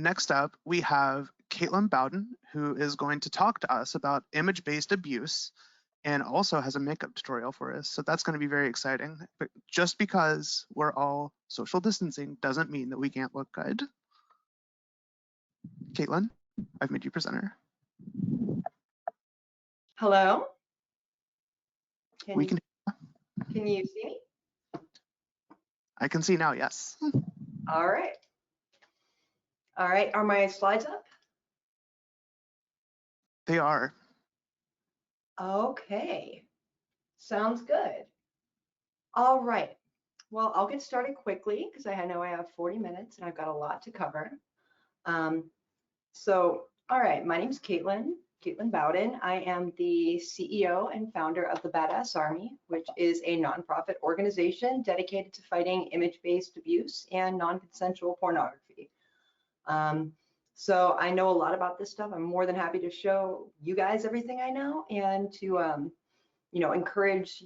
next up, we have Katelyn Bowden, who is going to talk to us about image-based abuse and also has a makeup tutorial for us. So that's going to be very exciting. But just because we're all social distancing doesn't mean that we can't look good. Katelyn, I've made you presenter. Hello. Can you see me? I can see now, yes. All right. All right, are my slides up? They are. Okay, sounds good. All right, well, I'll get started quickly because I know I have 40 minutes and I've got a lot to cover. All right, my name's Katelyn Bowden. I am the CEO and founder of the Badass Army, which is a nonprofit organization dedicated to fighting image-based abuse and non-consensual pornography. So I know a lot about this stuff. I'm more than happy to show you guys everything I know and to, encourage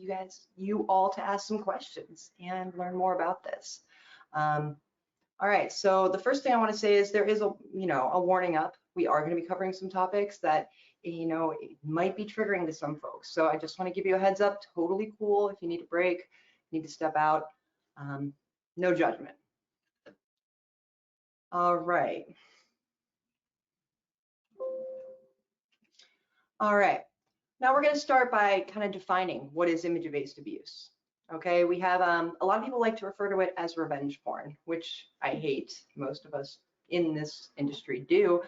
you all to ask some questions and learn more about this. All right, so the first thing I want to say is there is a warning up. We are going to be covering some topics that, it might be triggering to some folks. So I just want to give you a heads up, totally cool. If you need a break, need to step out, no judgment. All right. All right, now we're going to start by kind of defining what is image-based abuse. Okay, we have a lot of people like to refer to it as revenge porn, which I hate. Most of us in this industry do,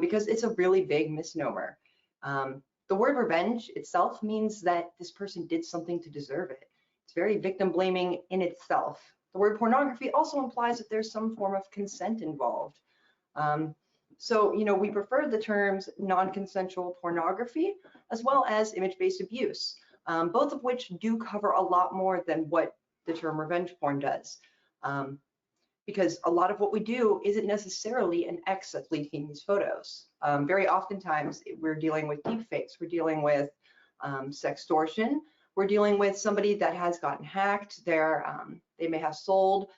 because it's a really big misnomer. The word revenge itself means that this person did something to deserve it. It's very victim blaming in itself. The word pornography also implies that there's some form of consent involved. So, we prefer the terms non-consensual pornography as well as image-based abuse, both of which do cover a lot more than what the term revenge porn does. Because a lot of what we do isn't necessarily an ex that's leaking these photos. Very oftentimes we're dealing with deepfakes, we're dealing with sextortion, we're dealing with somebody that has gotten hacked, they may have sold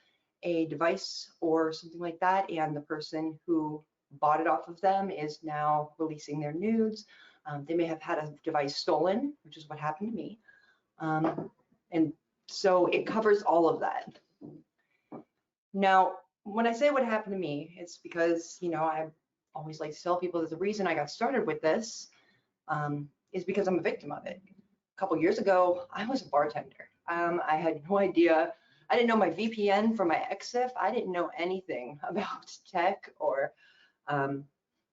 a device or something like that, and the person who bought it off of them is now releasing their nudes. They may have had a device stolen, which is what happened to me. And so it covers all of that. Now, when I say what happened to me, it's because, I always like to tell people that the reason I got started with this is because I'm a victim of it. A couple years ago, I was a bartender. I had no idea. I didn't know my VPN from my EXIF. I didn't know anything about tech or,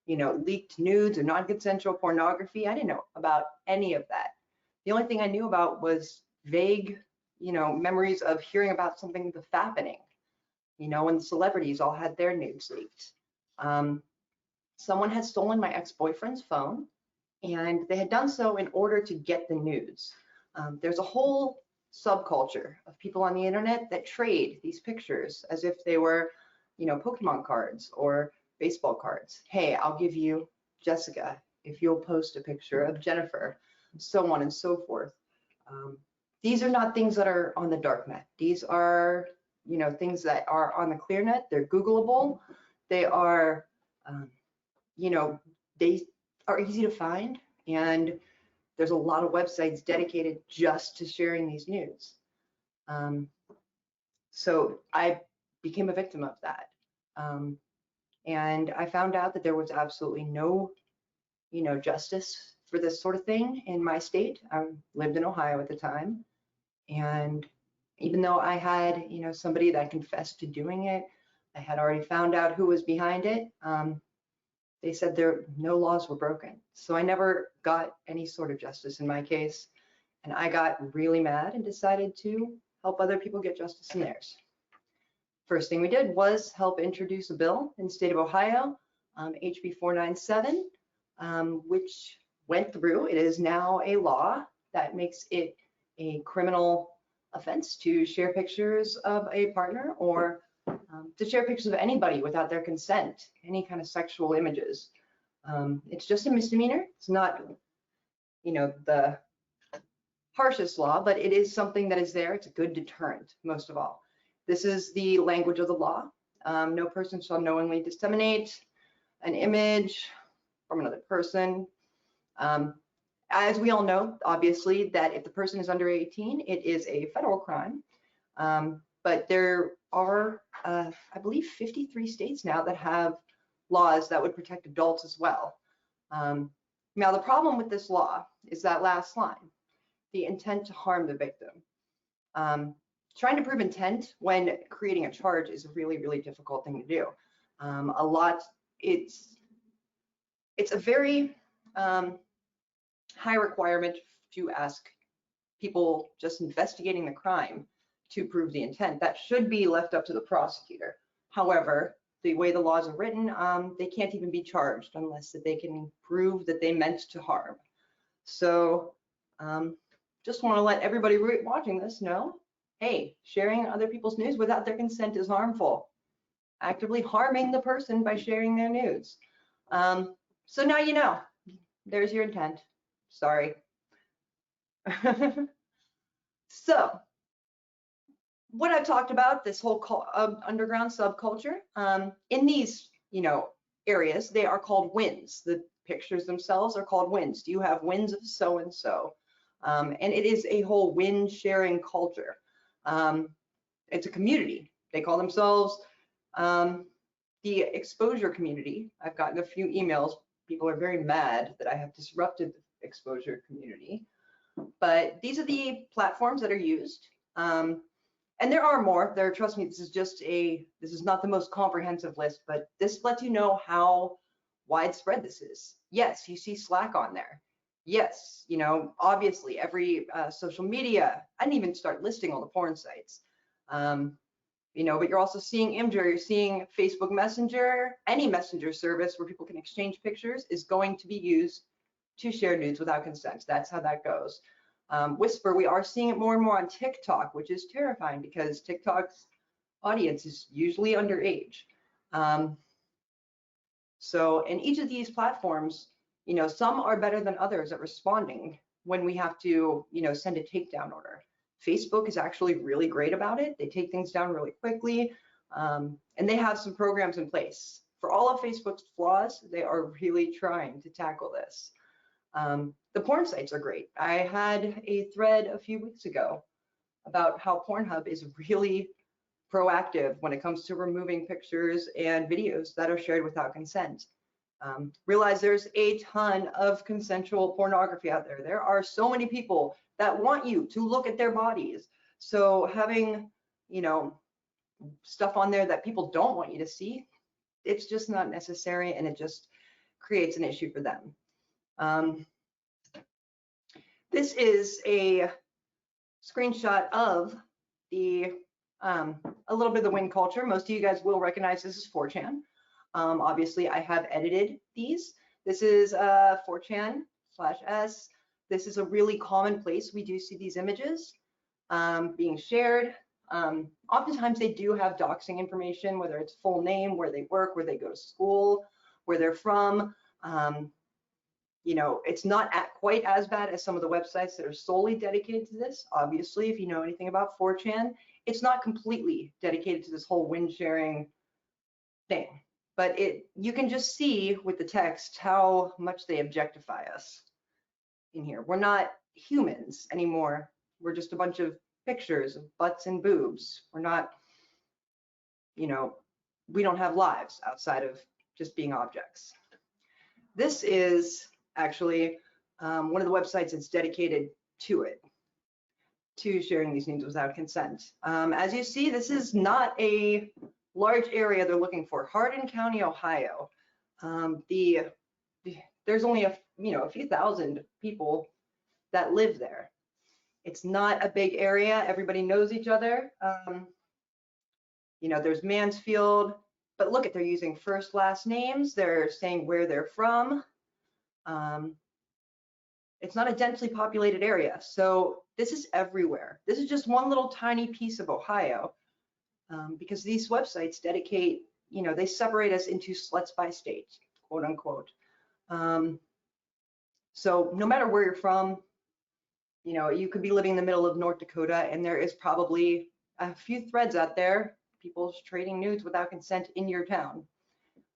leaked nudes or non-consensual pornography. I didn't know about any of that. The only thing I knew about was vague, memories of hearing about something that's happening, when the celebrities all had their nudes leaked. Someone had stolen my ex-boyfriend's phone, and they had done so in order to get the nudes. There's a whole subculture of people on the internet that trade these pictures as if they were, Pokemon cards or baseball cards. Hey, I'll give you Jessica if you'll post a picture of Jennifer, so on and so forth. These are not things that are on the dark net. These are, things that are on the clear net. They're Googleable. They are, they are easy to find, and there's a lot of websites dedicated just to sharing these nudes. So I became a victim of that. And I found out that there was absolutely no, justice for this sort of thing in my state. I lived in Ohio at the time. And even though I had, somebody that confessed to doing it, I had already found out who was behind it. They said no laws were broken. So I never got any sort of justice in my case. And I got really mad and decided to help other people get justice in theirs. First thing we did was help introduce a bill in the state of Ohio, HB 497, which went through. It is now a law that makes it a criminal offense to share pictures of a partner or to share pictures of anybody without their consent, any kind of sexual images. It's just a misdemeanor. It's not, the harshest law, but it is something that is there. It's a good deterrent, most of all. This is the language of the law. No person shall knowingly disseminate an image from another person. As we all know, obviously, that if the person is under 18, it is a federal crime. But there are, I believe, 53 states now that have laws that would protect adults as well. Now, the problem with this law is that last line, the intent to harm the victim. Trying to prove intent when creating a charge is a really, really difficult thing to do. It's a very high requirement to ask people just investigating the crime to prove the intent. That should be left up to the prosecutor. However, the way the laws are written, they can't even be charged unless that they can prove that they meant to harm. So just want to let everybody watching this know, hey, sharing other people's news without their consent is harmful. Actively harming the person by sharing their nudes. So now you know, there's your intent. Sorry. So what I've talked about, this whole underground subculture, in these, areas, they are called wins. The pictures themselves are called wins. Do you have wins of so-and-so? And it is a whole win sharing culture. It's a community. They call themselves the exposure community. I've gotten a few emails. People are very mad that I have disrupted the exposure community. But these are the platforms that are used. And there are more. Trust me, this is not the most comprehensive list, but this lets you know how widespread this is. Yes, you see Slack on there. Yes, obviously every social media. I didn't even start listing all the porn sites. But you're also seeing Imgur, you're seeing Facebook Messenger. Any messenger service where people can exchange pictures is going to be used to share nudes without consent. That's how that goes. Whisper, we are seeing it more and more on TikTok, which is terrifying because TikTok's audience is usually underage. So in each of these platforms, some are better than others at responding when we have to, send a takedown order. Facebook is actually really great about it. They take things down really quickly, and they have some programs in place. For all of Facebook's flaws, they are really trying to tackle this. The porn sites are great. I had a thread a few weeks ago about how Pornhub is really proactive when it comes to removing pictures and videos that are shared without consent. Realize there's a ton of consensual pornography out there. There are so many people that want you to look at their bodies. So having, stuff on there that people don't want you to see, it's just not necessary, and it just creates an issue for them. This is a screenshot of the a little bit of the win culture. Most of you guys will recognize this as 4chan. Obviously, I have edited these. This is 4chan/s. This is a really common place. We do see these images being shared. Oftentimes, they do have doxing information, whether it's full name, where they work, where they go to school, where they're from. It's not quite as bad as some of the websites that are solely dedicated to this. Obviously, if you know anything about 4chan, it's not completely dedicated to this whole win sharing thing. But you can just see with the text how much they objectify us in here. We're not humans anymore. We're just a bunch of pictures of butts and boobs. We're not, we don't have lives outside of just being objects. This is actually one of the websites that's dedicated to it, to sharing these nudes without consent. As you see, this is not a large area they're looking for. Hardin County, Ohio. There's only a few thousand people that live there. It's not a big area. Everybody knows each other. There's Mansfield, but look they're using first, last names. They're saying where they're from. It's not a densely populated area, so this is everywhere. This is just one little tiny piece of Ohio, because these websites dedicate, they separate us into sluts by state, quote unquote. So no matter where you're from, you could be living in the middle of North Dakota, and there is probably a few threads out there, people trading nudes without consent in your town.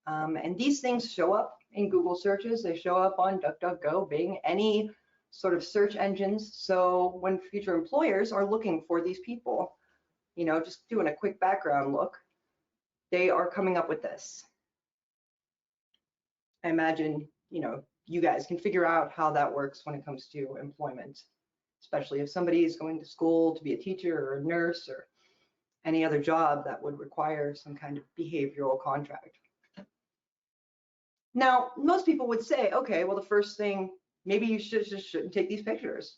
And these things show up in Google searches. They show up on DuckDuckGo, Bing, any sort of search engines. So when future employers are looking for these people, just doing a quick background look, they are coming up with this. I imagine, you guys can figure out how that works when it comes to employment, especially if somebody is going to school to be a teacher or a nurse or any other job that would require some kind of behavioral contract. Now, most people would say, okay, well, the first thing, maybe you shouldn't take these pictures.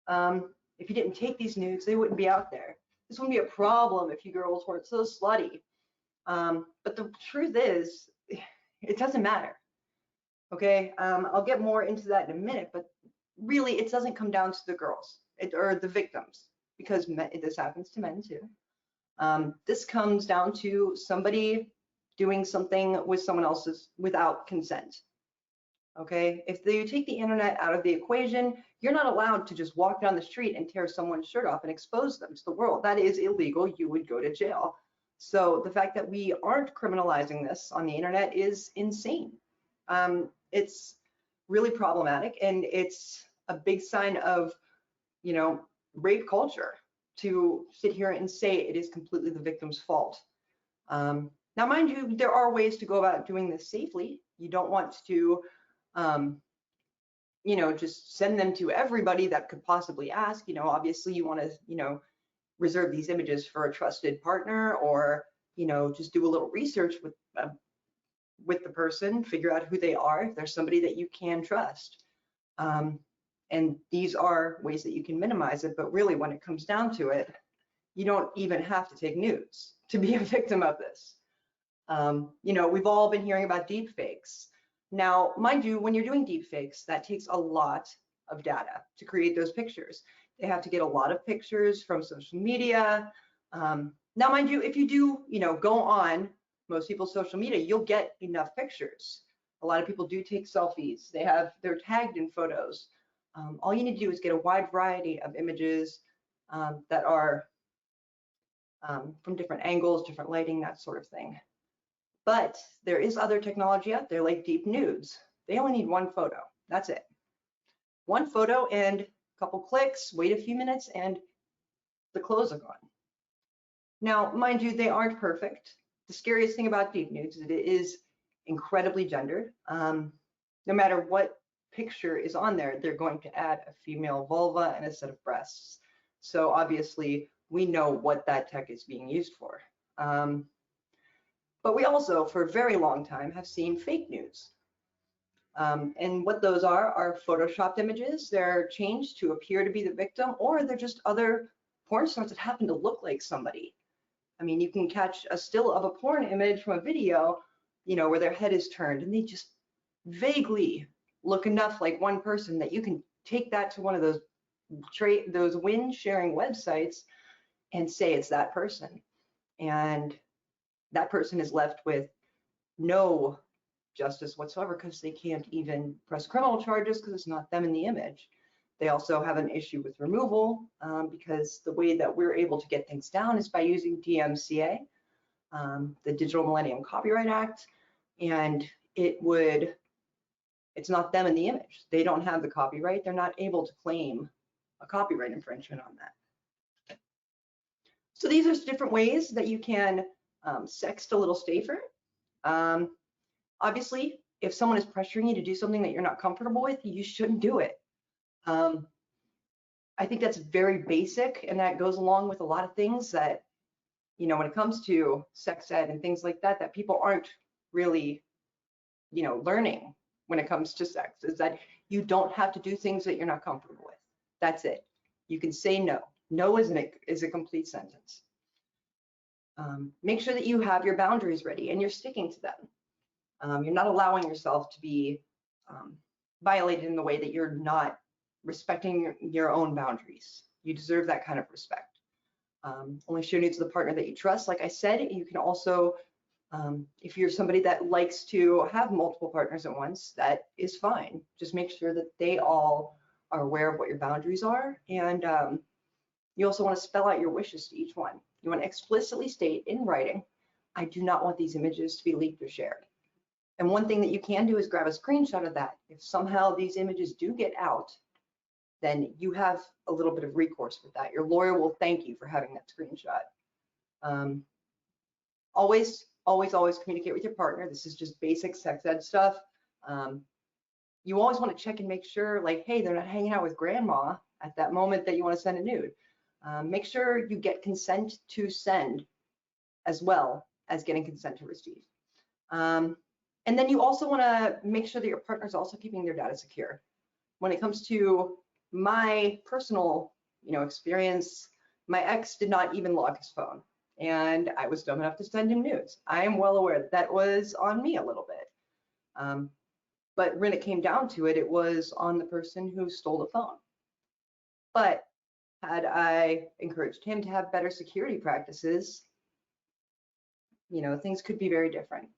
If you didn't take these nudes, they wouldn't be out there. This wouldn't be a problem if you girls weren't so slutty. But the truth is, it doesn't matter. Okay, I'll get more into that in a minute, but really it doesn't come down to the girls or the victims, because this happens to men too. This comes down to somebody doing something with someone else's without consent. Okay, if you take the internet out of the equation, you're not allowed to just walk down the street and tear someone's shirt off and expose them to the world. That is illegal. You would go to jail. So the fact that we aren't criminalizing this on the internet is insane. It's really problematic, and it's a big sign of, rape culture to sit here and say it is completely the victim's fault. Now, mind you, there are ways to go about doing this safely. You don't want to, just send them to everybody that could possibly ask. Obviously you want to, reserve these images for a trusted partner, or, just do a little research with the person, figure out who they are, if there's somebody that you can trust. And these are ways that you can minimize it, but really when it comes down to it, you don't even have to take nudes to be a victim of this. We've all been hearing about deep fakes. Now, mind you, when you're doing deep fakes, that takes a lot of data to create those pictures. They have to get a lot of pictures from social media. Now, mind you, if you do, go on most people's social media, you'll get enough pictures. A lot of people do take selfies. They're tagged in photos. All you need to do is get a wide variety of images that are from different angles, different lighting, that sort of thing. But there is other technology out there like deep nudes. They only need one photo. That's it. One photo and a couple clicks, wait a few minutes, and the clothes are gone. Now, mind you, they aren't perfect. The scariest thing about deep nudes is that it is incredibly gendered. No matter what picture is on there, they're going to add a female vulva and a set of breasts. So obviously, we know what that tech is being used for. But we also, for a very long time, have seen fake nudes. And what those are photoshopped images. They're changed to appear to be the victim, or they're just other porn stars that happen to look like somebody. I mean, you can catch a still of a porn image from a video, where their head is turned, and they just vaguely look enough like one person that you can take that to one of those win sharing websites and say it's that person. And that person is left with no justice whatsoever, because they can't even press criminal charges because it's not them in the image. They also have an issue with removal because the way that we're able to get things down is by using DMCA, the Digital Millennium Copyright Act, and it's not them in the image. They don't have the copyright. They're not able to claim a copyright infringement on that. So these are different ways that you can sext a little safer. Obviously, if someone is pressuring you to do something that you're not comfortable with, you shouldn't do it. I think that's very basic, and that goes along with a lot of things that, when it comes to sex ed and things like that, that people aren't really, learning when it comes to sex, is that you don't have to do things that you're not comfortable with. That's it. You can say no. No is a complete sentence. Make sure that you have your boundaries ready and you're sticking to them. You're not allowing yourself to be violated in the way that you're not respecting your own boundaries. You deserve that kind of respect. Only show nudes to the partner that you trust. Like I said, you can also, if you're somebody that likes to have multiple partners at once, that is fine. Just make sure that they all are aware of what your boundaries are. And you also want to spell out your wishes to each one. You want to explicitly state in writing, I do not want these images to be leaked or shared. And one thing that you can do is grab a screenshot of that. If somehow these images do get out, then you have a little bit of recourse with that. Your lawyer will thank you for having that screenshot. Always communicate with your partner. This is just basic sex ed stuff. You always want to check and make sure, like, hey, they're not hanging out with grandma at that moment that you want to send a nude. Make sure you get consent to send as well as getting consent to receive. And then you also want to make sure that your partner is also keeping their data secure. When it comes to my personal, experience, my ex did not even lock his phone, and I was dumb enough to send him nudes. I am well aware that was on me a little bit. But when it came down to it, it was on the person who stole the phone. But had I encouraged him to have better security practices, things could be very different.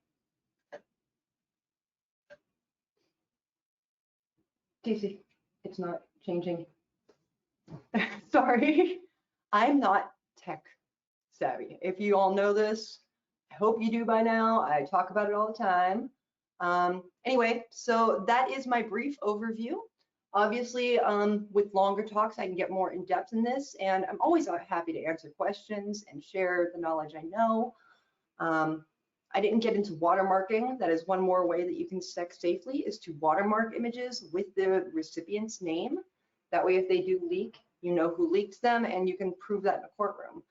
Casey, it's not changing. Sorry, I'm not tech savvy. If you all know this, I hope you do by now. I talk about it all the time. Anyway, so that is my brief overview. Obviously, with longer talks, I can get more in depth in this, and I'm always happy to answer questions and share the knowledge I know. I didn't get into watermarking. That is one more way that you can sex safely, is to watermark images with the recipient's name. That way, if they do leak, you know who leaked them, and you can prove that in a courtroom.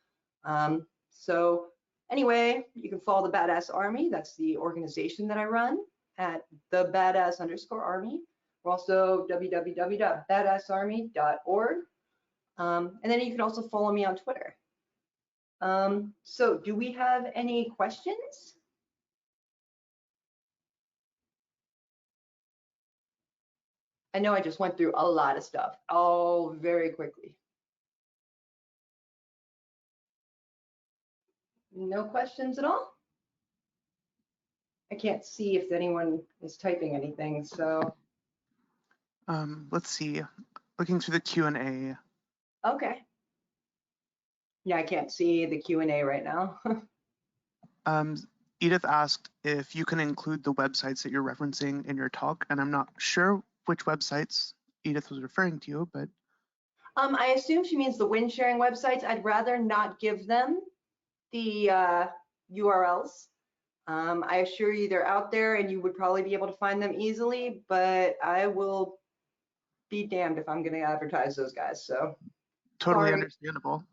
So anyway, you can follow the Badass Army. That's the organization that I run at @thebadass_army. We're also www.badassarmy.org. And then you can also follow me on Twitter. So do we have any questions? I know I just went through a lot of stuff, all very quickly. No questions at all? I can't see if anyone is typing anything, so. Let's see, looking through the Q&A. Okay. Yeah, I can't see the Q&A right now. Edith asked if you can include the websites that you're referencing in your talk, and I'm not sure which websites Edith was referring to, but. I assume she means the wind sharing websites. I'd rather not give them the URLs. I assure you they're out there and you would probably be able to find them easily, but I will be damned if I'm going to advertise those guys. So Totally sorry. Understandable.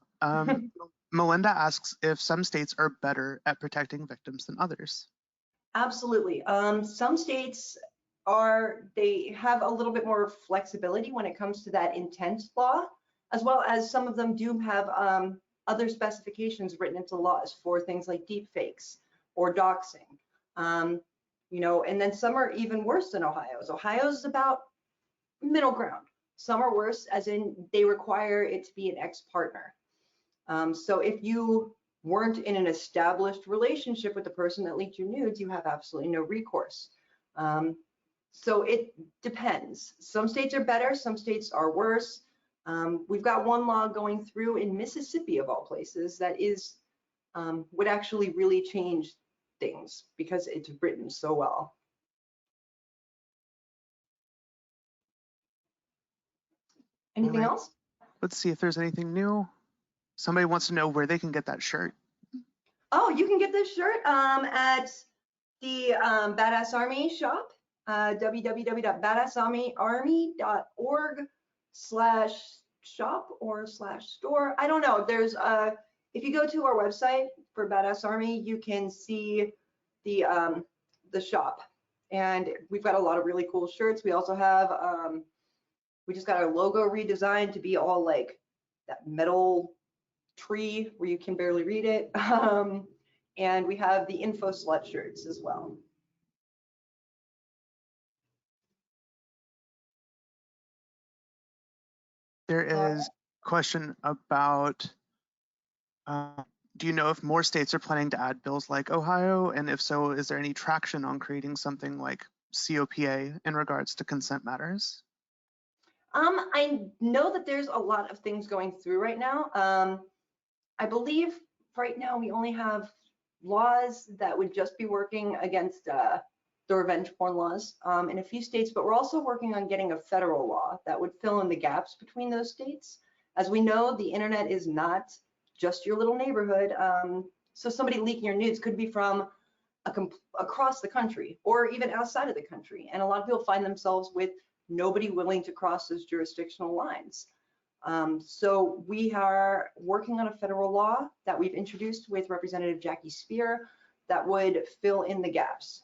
Melinda asks if some states are better at protecting victims than others. Absolutely. Some states they have a little bit more flexibility when it comes to that intent law, as well as some of them do have other specifications written into laws for things like deep fakes or doxing. And then some are even worse than Ohio's. Ohio's is about middle ground. Some are worse, as in they require it to be an ex-partner. So if you weren't in an established relationship with the person that leaked your nudes, you have absolutely no recourse. So it depends. Some states are better, some states are worse. We've got one law going through in Mississippi, of all places, that is would actually really change things because it's written so well. Anything else? Let's see if there's anything new. Somebody wants to know where they can get that shirt. Oh, you can get this shirt at the Badass Army shop, www.badassarmy.org/shop or /store. I don't know. There's if you go to our website for Badass Army, you can see the shop, and we've got a lot of really cool shirts. We also have we just got our logo redesigned to be all like that metal tree where you can barely read it. And we have the info slut shirts as well. There is a question about, do you know if more states are planning to add bills like Ohio? And if so, is there any traction on creating something like COPA in regards to consent matters? I know that there's a lot of things going through right now. I believe right now we only have laws that would just be working against the revenge porn laws in a few states, but we're also working on getting a federal law that would fill in the gaps between those states. As we know, the internet is not just your little neighborhood. So somebody leaking your nudes could be from across the country or even outside of the country. And a lot of people find themselves with nobody willing to cross those jurisdictional lines. So we are working on a federal law that we've introduced with Representative Jackie Spear that would fill in the gaps.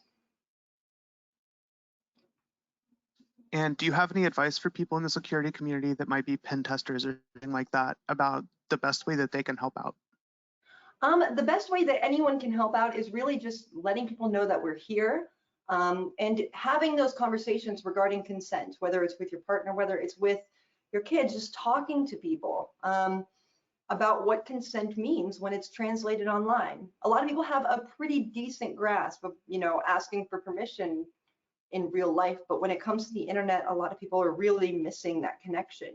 And do you have any advice for people in the security community that might be pen testers or anything like that about the best way that they can help out? The best way that anyone can help out is really just letting people know that we're here and having those conversations regarding consent, whether it's with your partner, whether it's with your kids, just talking to people about what consent means when it's translated online. A lot of people have a pretty decent grasp of, asking for permission in real life, but when it comes to the internet, a lot of people are really missing that connection.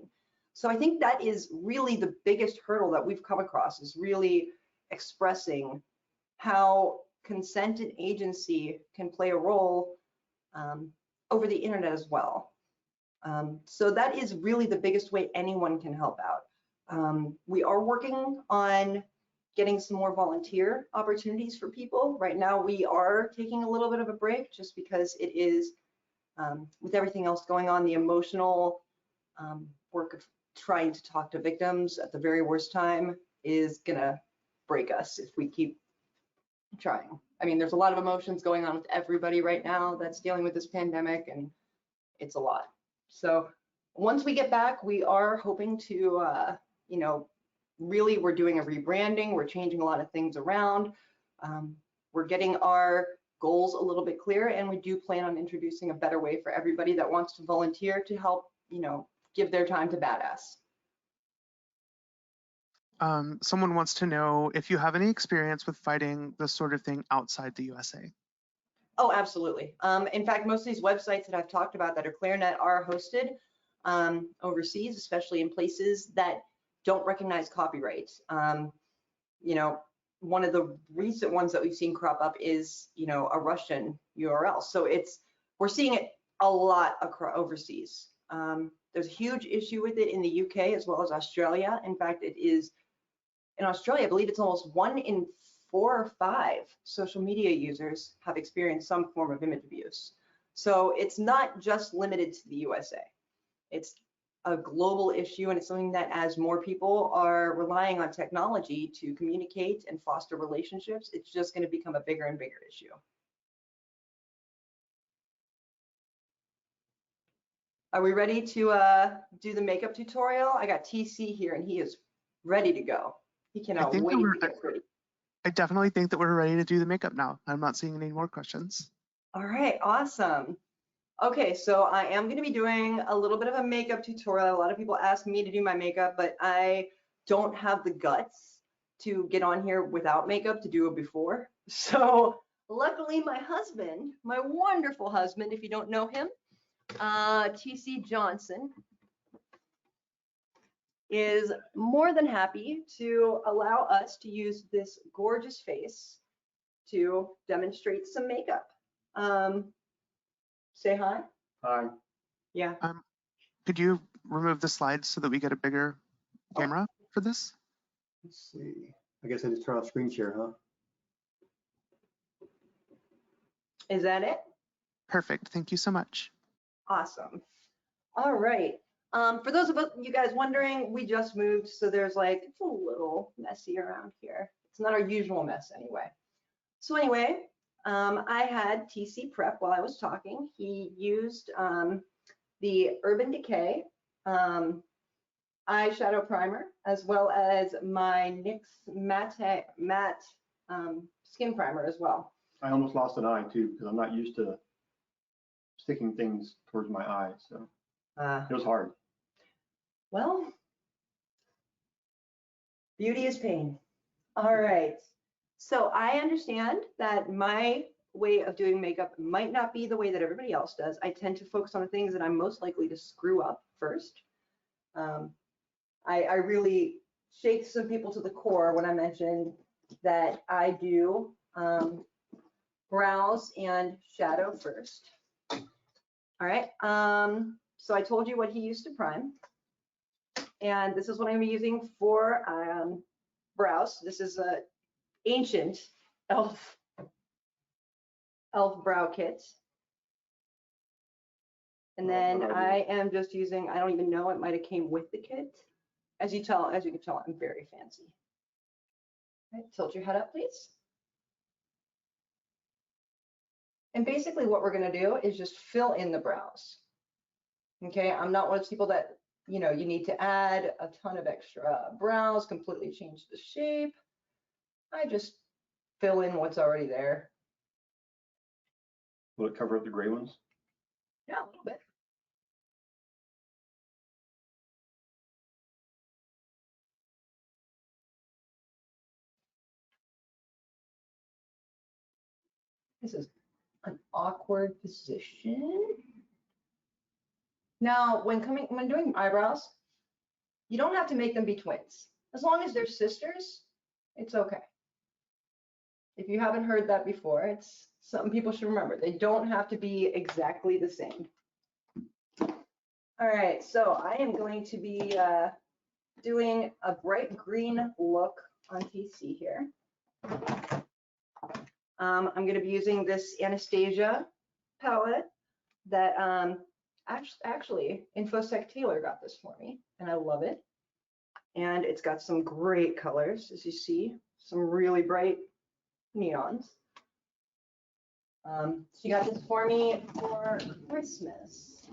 So I think that is really the biggest hurdle that we've come across, is really expressing how consent and agency can play a role over the internet as well. So that is really the biggest way anyone can help out. We are working on getting some more volunteer opportunities for people. Right now, we are taking a little bit of a break just because it is, with everything else going on, the emotional work of trying to talk to victims at the very worst time is gonna break us if we keep trying. I mean, there's a lot of emotions going on with everybody right now that's dealing with this pandemic, and it's a lot. So once we get back, we are hoping to, really, we're doing a rebranding. We're changing a lot of things around. We're getting our goals a little bit clearer, and we do plan on introducing a better way for everybody that wants to volunteer to help, give their time to badass. Someone wants to know if you have any experience with fighting this sort of thing outside the USA. Oh, absolutely. In fact, most of these websites that I've talked about that are ClearNet are hosted overseas, especially in places that don't recognize copyright. One of the recent ones that we've seen crop up is, a Russian URL. So we're seeing it a lot overseas. There's a huge issue with it in the UK as well as Australia. In fact, it is in Australia, I believe it's almost 1 in 4 or 5 social media users have experienced some form of image abuse. So it's not just limited to the USA. It's a global issue, and it's something that as more people are relying on technology to communicate and foster relationships, it's just going to become a bigger and bigger issue. Are we ready to do the makeup tutorial? I got TC here, and he is ready to go. He cannot wait to get ready. I definitely think that we're ready to do the makeup now. I'm not seeing any more questions. All right, awesome. Okay, so I am going to be doing a little bit of a makeup tutorial. A lot of people ask me to do my makeup, but I don't have the guts to get on here without makeup to do it before. So luckily my husband, my wonderful husband, if you don't know him, TC Johnson, is more than happy to allow us to use this gorgeous face to demonstrate some makeup. Say hi. Hi. Yeah. Could you remove the slides so that we get a bigger camera for this? Let's see. I guess I just turn off screen share, huh? Is that it? Perfect. Thank you so much. Awesome. All right. For those of you guys wondering, we just moved, so there's it's a little messy around here. It's not our usual mess anyway. So anyway, I had TC prep while I was talking. He used the Urban Decay eyeshadow primer, as well as my NYX matte skin primer as well. I almost lost an eye too, because I'm not used to sticking things towards my eye, so it was hard. Well, beauty is pain. All right. So I understand that my way of doing makeup might not be the way that everybody else does. I tend to focus on the things that I'm most likely to screw up first. I really shake some people to the core when I mention that I do brows and shadow first. All right, so I told you what he used to prime. And this is what I'm gonna be using for brows. This is a ancient elf brow kit. And then I am just using, I don't even know, it might've came with the kit. As you can tell, I'm very fancy. All right, tilt your head up, please. And basically what we're gonna do is just fill in the brows. Okay, I'm not one of those people that, you know, you need to add a ton of extra brows, completely change the shape. I just fill in what's already there. Will it cover up the gray ones? Yeah, a little bit. This is an awkward position. Now, when doing eyebrows, you don't have to make them be twins. As long as they're sisters, it's okay. If you haven't heard that before, it's something people should remember. They don't have to be exactly the same. All right, so I am going to be doing a bright green look on TC here. I'm going to be using this Anastasia palette that actually InfoSec Taylor got this for me, and I love it. And it's got some great colors, as you see, some really bright neons. She got this for me for Christmas.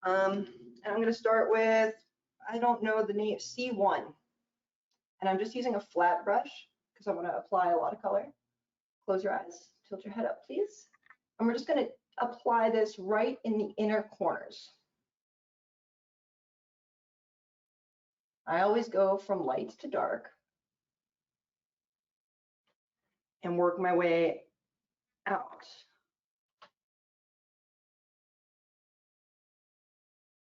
And I'm going to start with, I don't know the name, C1. And I'm just using a flat brush because I want to apply a lot of color. Close your eyes, tilt your head up, please. And we're just going to apply this right in the inner corners. I always go from light to dark and work my way out.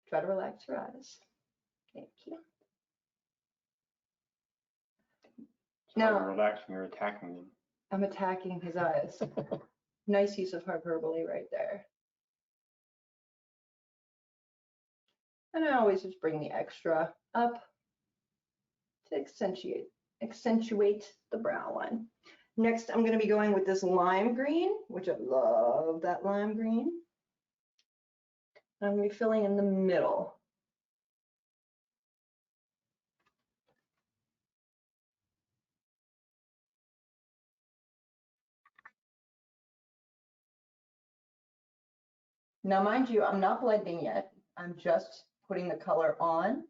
Try to relax your eyes. Thank you. Now, relax when you're attacking them. I'm attacking his eyes. Nice use of hyperbole right there. And I always just bring the extra up to accentuate the brow line. Next, I'm going to be going with this lime green, which I love that lime green. I'm going to be filling in the middle. Now, mind you, I'm not blending yet. I'm just putting the color on.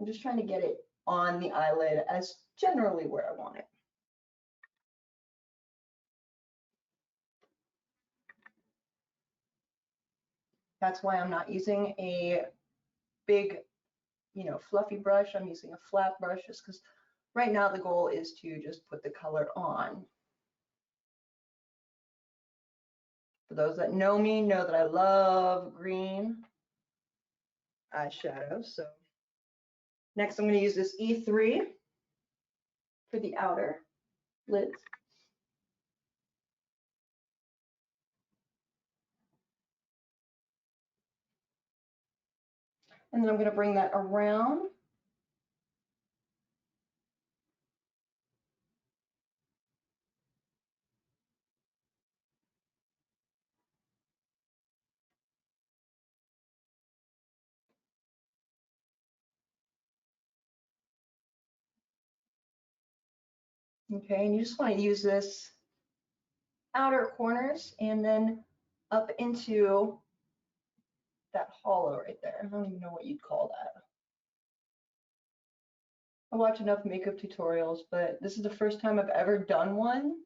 I'm just trying to get it on the eyelid as generally where I want it. That's why I'm not using a big, fluffy brush. I'm using a flat brush just because right now the goal is to just put the color on. For those that know me, know that I love green eyeshadow. So next I'm going to use this E3 for the outer lids. And then I'm going to bring that around. Okay, and you just want to use this outer corners and then up into that hollow right there. I don't even know what you'd call that. I watch enough makeup tutorials, but this is the first time I've ever done one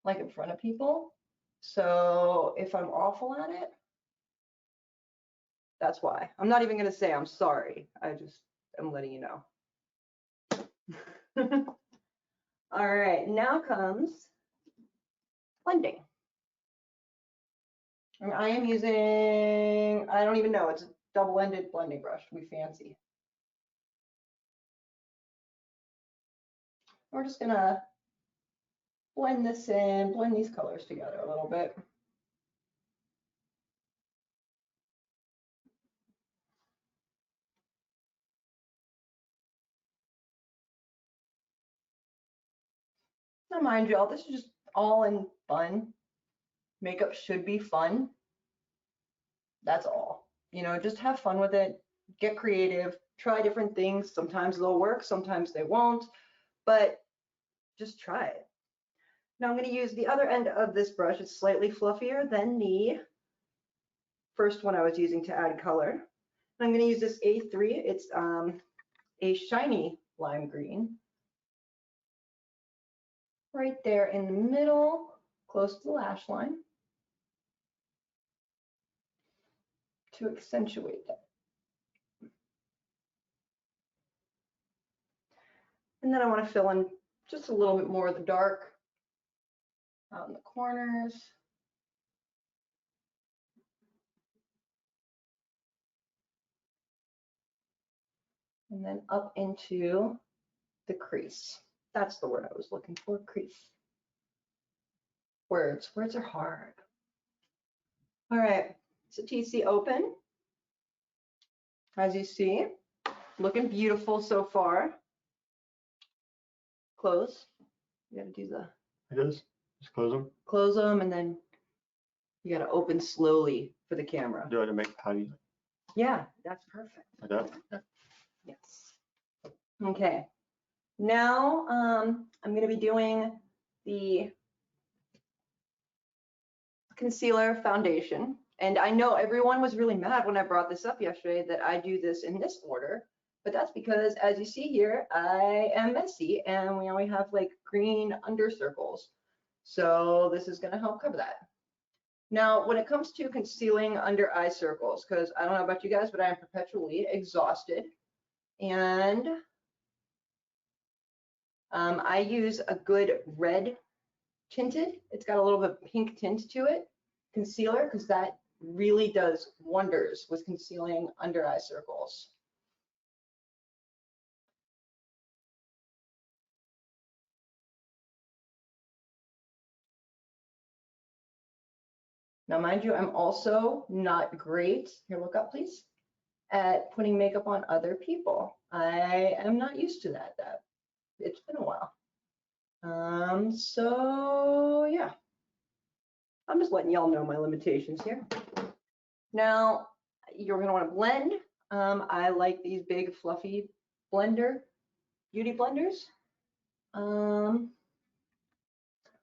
like in front of people. So if I'm awful at it, that's why. I'm not even going to say I'm sorry. I just am letting you know. All right, now comes blending. And I am using, I don't even know, it's a double-ended blending brush to be fancy. We're just gonna blend this in, blend these colors together a little bit. Now mind you all, this is just all in fun. Makeup should be fun. That's all. You know, just have fun with it, get creative, try different things. Sometimes they'll work, sometimes they won't, but just try it. Now I'm going to use the other end of this brush. It's slightly fluffier than the first one I was using to add color. And I'm going to use this A3. It's a shiny lime green. Right there in the middle, close to the lash line, to accentuate that. And then I want to fill in just a little bit more of the dark out in the corners. And then up into the crease. That's the word I was looking for, crease. Words are hard. All right, so TC open. As you see, looking beautiful so far. Close. You gotta do the. It is. Just close them. Close them, and then you gotta open slowly for the camera. Do I have to make patties? Yeah, that's perfect. Like that? Yeah. Yes. Okay. Now I'm gonna be doing the concealer foundation. And I know everyone was really mad when I brought this up yesterday that I do this in this order, but that's because, as you see here, I am messy and we only have like green under circles. So this is gonna help cover that. Now, when it comes to concealing under eye circles, because I don't know about you guys, but I am perpetually exhausted. And I use a good red tinted, it's got a little bit of pink tint to it, concealer, because that really does wonders with concealing under eye circles. Now, mind you, I'm also not great, here, look up, please, at putting makeup on other people. I am not used to that. It's been a while. So yeah, I'm just letting y'all know my limitations here. Now, you're gonna wanna blend. I like these big fluffy beauty blenders. And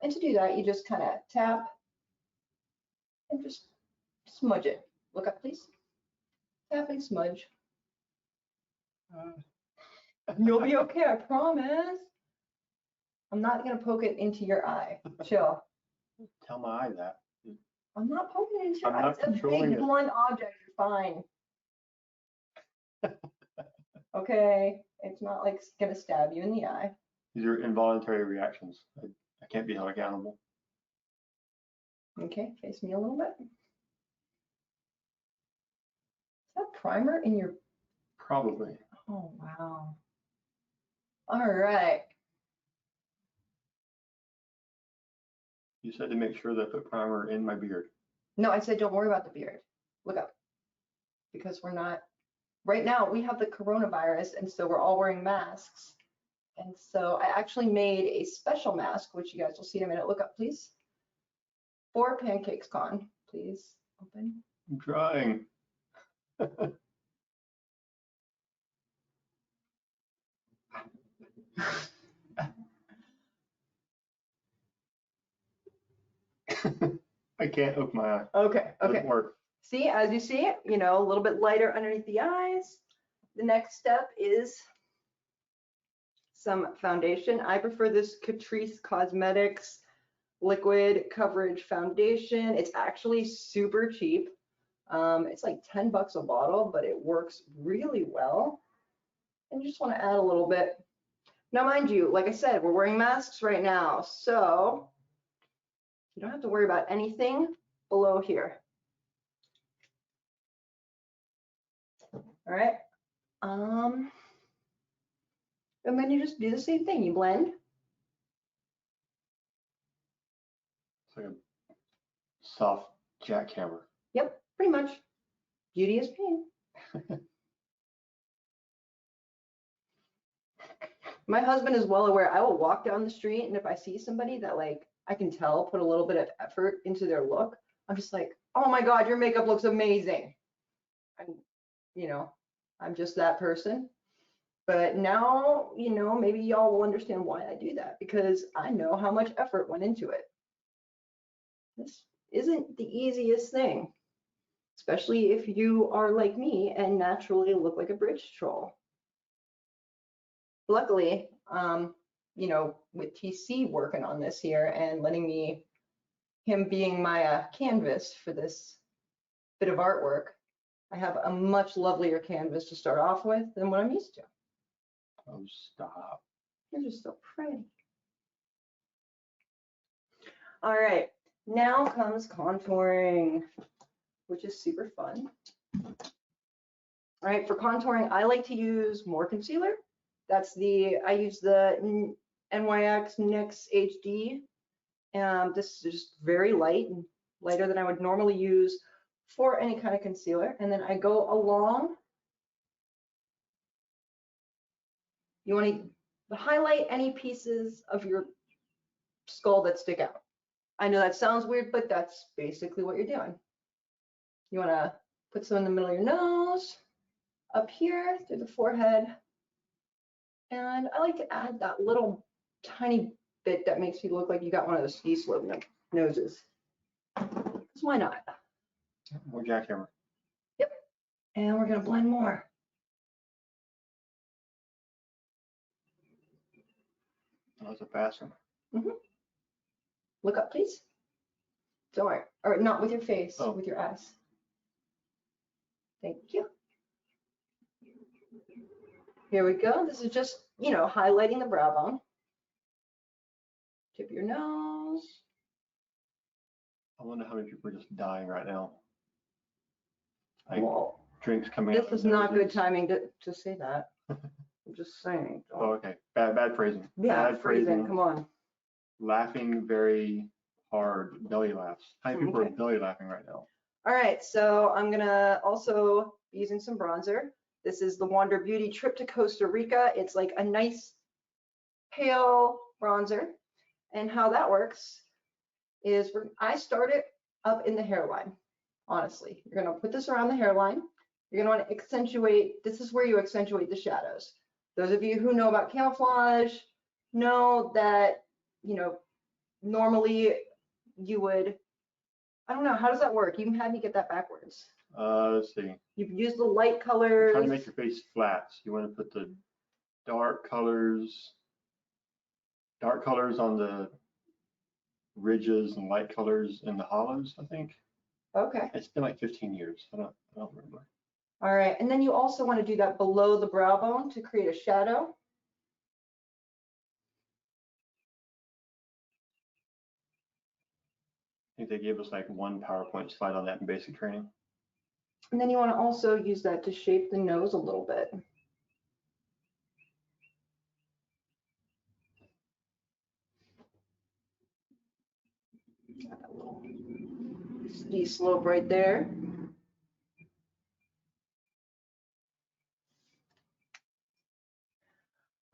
to do that, you just kind of tap and just smudge it. Look up, please. Tap and smudge. You'll be okay, I promise. I'm not gonna poke it into your eye. Chill. Tell my eye that. I'm not poking it into your I'm eye. not It's a controlling big it. blunt object. You're fine. Okay, it's not like it's gonna stab you in the eye. These are involuntary reactions. I can't be held accountable. Okay, face me a little bit. Is that primer in your? Probably. Oh, wow. All right. You said to make sure that I put primer in my beard. No, I said don't worry about the beard. Look up. Because we're not, right now we have the coronavirus, and so we're all wearing masks. And so I actually made a special mask, which you guys will see in a minute. Look up, please. For PancakesCon, please open. I'm trying. I can't open my eye. Okay, okay. Doesn't work. See, as you see, you know, a little bit lighter underneath the eyes. The next step is some foundation. I prefer this Catrice Cosmetics Liquid Coverage Foundation. It's actually super cheap. It's like 10 bucks a bottle, but it works really well. And you just want to add a little bit. Now, mind you, like I said, we're wearing masks right now, so you don't have to worry about anything below here. All right. And then you just do the same thing. You blend. soft jackhammer. Yep, pretty much. Beauty is pain. My husband is well aware. I will walk down the street, and if I see somebody that like I can tell put a little bit of effort into their look, I'm just like, oh my God, your makeup looks amazing. I'm just that person. But now, maybe y'all will understand why I do that, because I know how much effort went into it. This isn't the easiest thing, especially if you are like me and naturally look like a bridge troll. Luckily, with TC working on this here and letting him being my canvas for this bit of artwork, I have a much lovelier canvas to start off with than what I'm used to. Oh, stop. You're just so pretty. All right, now comes contouring, which is super fun. All right, for contouring, I like to use more concealer. I use the NYX NYX HD. This is just very light, and lighter than I would normally use for any kind of concealer. And then I go along. You want to highlight any pieces of your skull that stick out. I know that sounds weird, but that's basically what you're doing. You want to put some in the middle of your nose, up here through the forehead. And I like to add that little tiny bit that makes you look like you got one of those ski slope noses. Because why not? More jackhammer. Yep. And we're going to blend more. That was a fast one. Mm-hmm. Look up, please. Don't worry. Or not with your face, with your eyes. Thank you. Here we go. This is just, highlighting the brow bone. Tip of your nose. I wonder how many people are just dying right now. Well, drinks coming out. This is not good timing to say that. I'm just saying. Oh, okay. Bad phrasing. Yeah, bad phrasing. Come on. Laughing very hard, belly laughs. How many people are belly laughing right now? All right, so I'm gonna also be using some bronzer. This is the Wander Beauty Trip to Costa Rica. It's like a nice pale bronzer. And how that works is I start it up in the hairline, honestly. You're gonna put this around the hairline. You're gonna wanna accentuate, this is where you accentuate the shadows. Those of you who know about camouflage know that, normally you would, I don't know, how does that work? You had me get that backwards. Let's see. You use the light colors. Trying to make your face flat. So you want to put the dark colors on the ridges and light colors in the hollows, I think. Okay. It's been like 15 years. I don't remember. All right, and then you also want to do that below the brow bone to create a shadow. I think they gave us like one PowerPoint slide on that in basic training. And then you want to also use that to shape the nose a little bit. Got a little steep slope right there.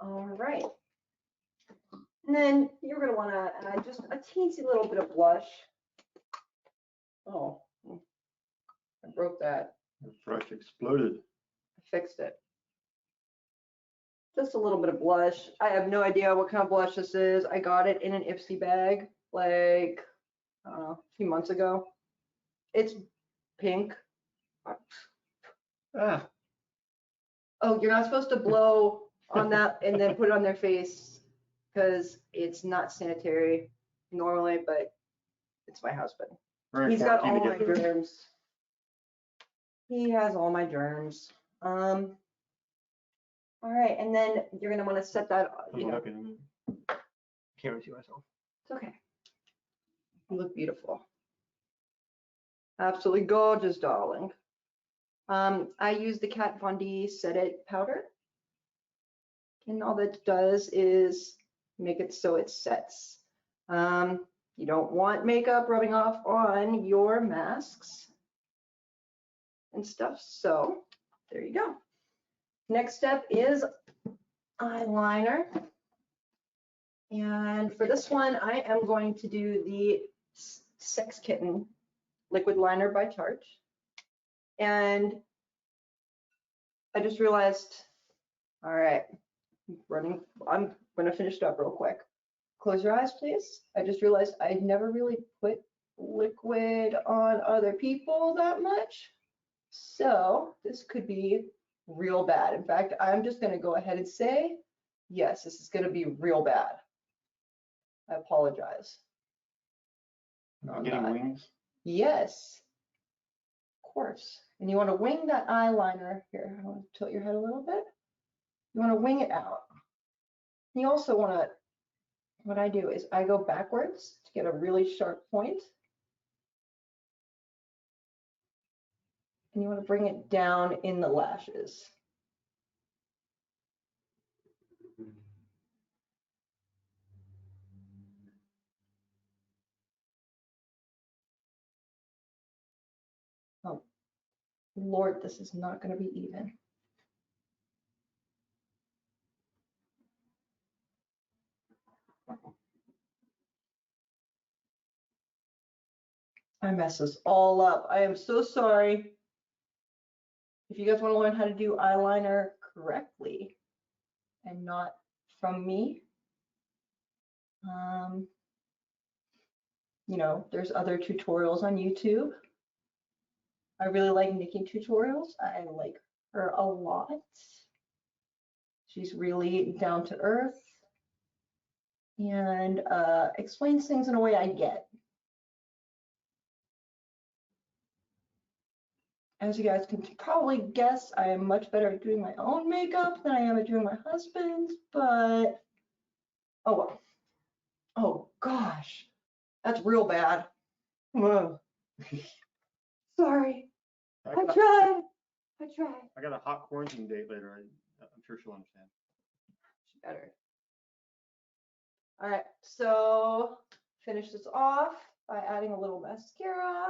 All right. And then you're going to want to add just a teensy little bit of blush. Oh, I broke that. The brush exploded. I fixed it. Just a little bit of blush. I have no idea what kind of blush this is. I got it in an Ipsy bag like a few months ago. It's pink. Ah. Oh, you're not supposed to blow on that and then put it on their face because it's not sanitary normally, but it's my husband. He's got all my germs. He has all my germs. All right, and then you're gonna want to set that. Can't really see myself. It's okay. You look beautiful. Absolutely gorgeous, darling. I use the Kat Von D Set It powder, and all that does is make it so it sets. You don't want makeup rubbing off on your masks and stuff. So there you go. Next step is eyeliner. And for this one, I am going to do the Sex Kitten liquid liner by Tarte. And I just realized, all right, I'm gonna finish it up real quick. Close your eyes, please. I just realized I'd never really put liquid on other people that much. So this could be real bad. In fact, I'm just gonna go ahead and say, yes, this is gonna be real bad. I apologize. I'm getting wings. Yes, of course. And you want to wing that eyeliner here. I want to tilt your head a little bit. You want to wing it out. You also want to, what I do is I go backwards to get a really sharp point. And you want to bring it down in the lashes. Oh, Lord, this is not going to be even. I mess this all up. I am so sorry. If you guys want to learn how to do eyeliner correctly and not from me, you know, there's other tutorials on YouTube. I really like making tutorials. I like her a lot. She's really down to earth and explains things in a way I get. As you guys can probably guess, I am much better at doing my own makeup than I am at doing my husband's, but oh well. Oh gosh, that's real bad. Sorry. I tried. I got a hot quarantine date later. I'm sure she'll understand. She better. All right, so finish this off by adding a little mascara.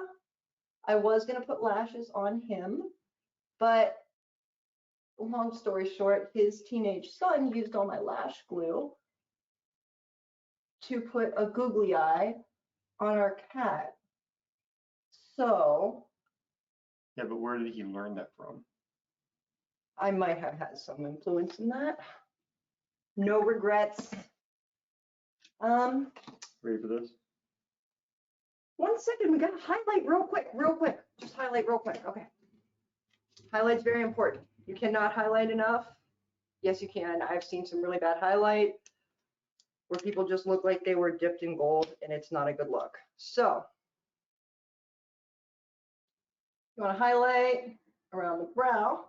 I was gonna put lashes on him, but long story short, his teenage son used all my lash glue to put a googly eye on our cat. So. Yeah, but where did he learn that from? I might have had some influence in that. No regrets. Ready for this? 1 second, we gotta highlight real quick. Just highlight real quick, okay. Highlight's very important. You cannot highlight enough. Yes, you can. I've seen some really bad highlight where people just look like they were dipped in gold and it's not a good look. So, you wanna highlight around the brow,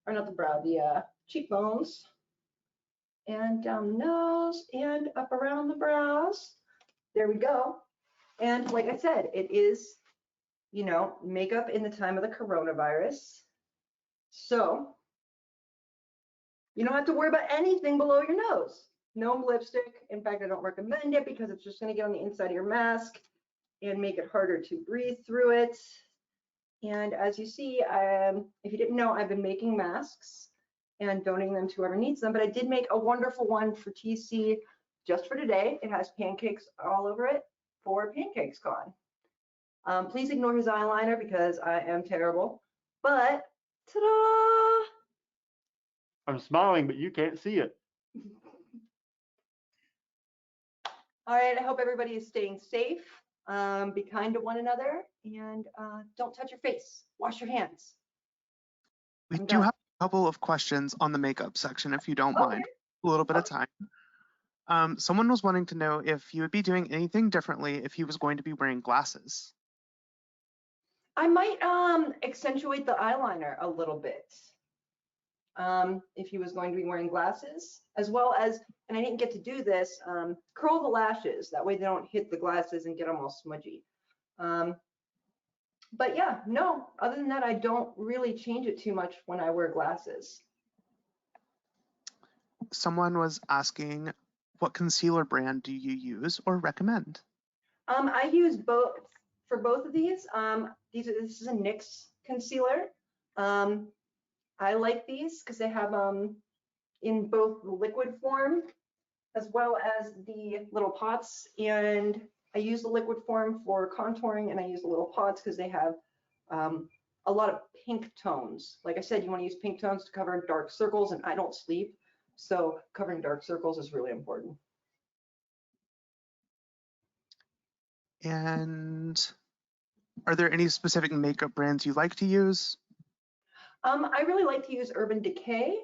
or not the brow, the cheekbones, and down the nose and up around the brows. There we go. And like I said, it is, you know, makeup in the time of the coronavirus. So you don't have to worry about anything below your nose. No lipstick. In fact, I don't recommend it because it's just going to get on the inside of your mask and make it harder to breathe through it. And as you see, if you didn't know, I've been making masks and donating them to whoever needs them, but I did make a wonderful one for TC just for today. It has pancakes all over it for PancakesCon. Please ignore his eyeliner because I am terrible, but ta-da! I'm smiling, but you can't see it. All right, I hope everybody is staying safe. Be kind to one another and don't touch your face. Wash your hands. We do have a couple of questions on the makeup section, if you don't mind. A little bit of time. Someone was wanting to know if you would be doing anything differently if he was going to be wearing glasses. I might accentuate the eyeliner a little bit if he was going to be wearing glasses, as well as, and I didn't get to do this, curl the lashes. That way they don't hit the glasses and get them all smudgy. But yeah, no, other than that, I don't really change it too much when I wear glasses. Someone was asking, what concealer brand do you use or recommend? I use both for both of these. This is a NYX concealer. I like these because they have in both the liquid form as well as the little pots. And I use the liquid form for contouring, and I use the little pots because they have a lot of pink tones. Like I said, you want to use pink tones to cover dark circles, and I don't sleep, so covering dark circles is really important. And are there any specific makeup brands you like to use? I really like to use Urban Decay.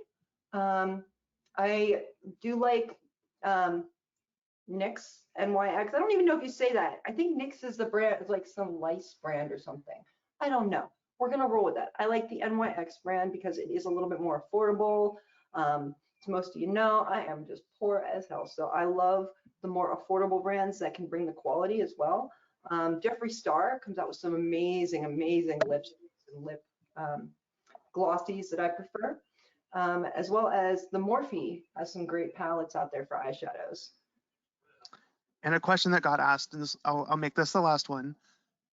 I do like NYX, NYX. I don't even know if you say that. I think NYX is the brand, it's like some lice brand or something. I don't know. We're gonna roll with that. I like the NYX brand because it is a little bit more affordable. As most of you know, I am just poor as hell. So I love the more affordable brands that can bring the quality as well. Jeffree Star comes out with some amazing, amazing lipsticks and lip glossies that I prefer, as well as the Morphe has some great palettes out there for eyeshadows. And a question that got asked, and I'll make this the last one,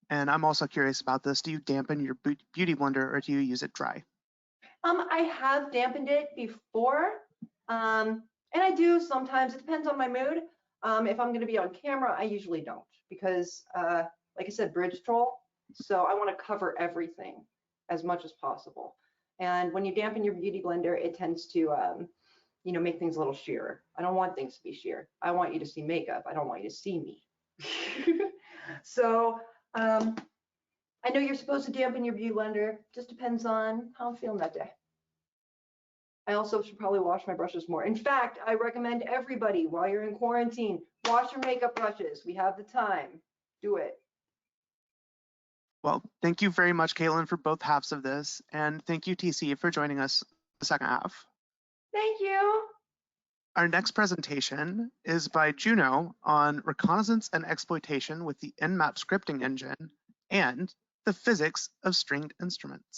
and I'm also curious about this. Do you dampen your beauty blender, or do you use it dry? I have dampened it before, and I do sometimes. It depends on my mood. If I'm going to be on camera, I usually don't because, like I said, bridge troll. So I want to cover everything as much as possible. And when you dampen your beauty blender, it tends to, make things a little sheerer. I don't want things to be sheer. I want you to see makeup. I don't want you to see me. So I know you're supposed to dampen your beauty blender. Just depends on how I'm feeling that day. I also should probably wash my brushes more. In fact, I recommend everybody, while you're in quarantine, wash your makeup brushes. We have the time. Do it. Well, thank you very much, Katelyn, for both halves of this. And thank you, TC, for joining us the second half. Thank you. Our next presentation is by Juno on reconnaissance and exploitation with the Nmap scripting engine and the physics of stringed instruments.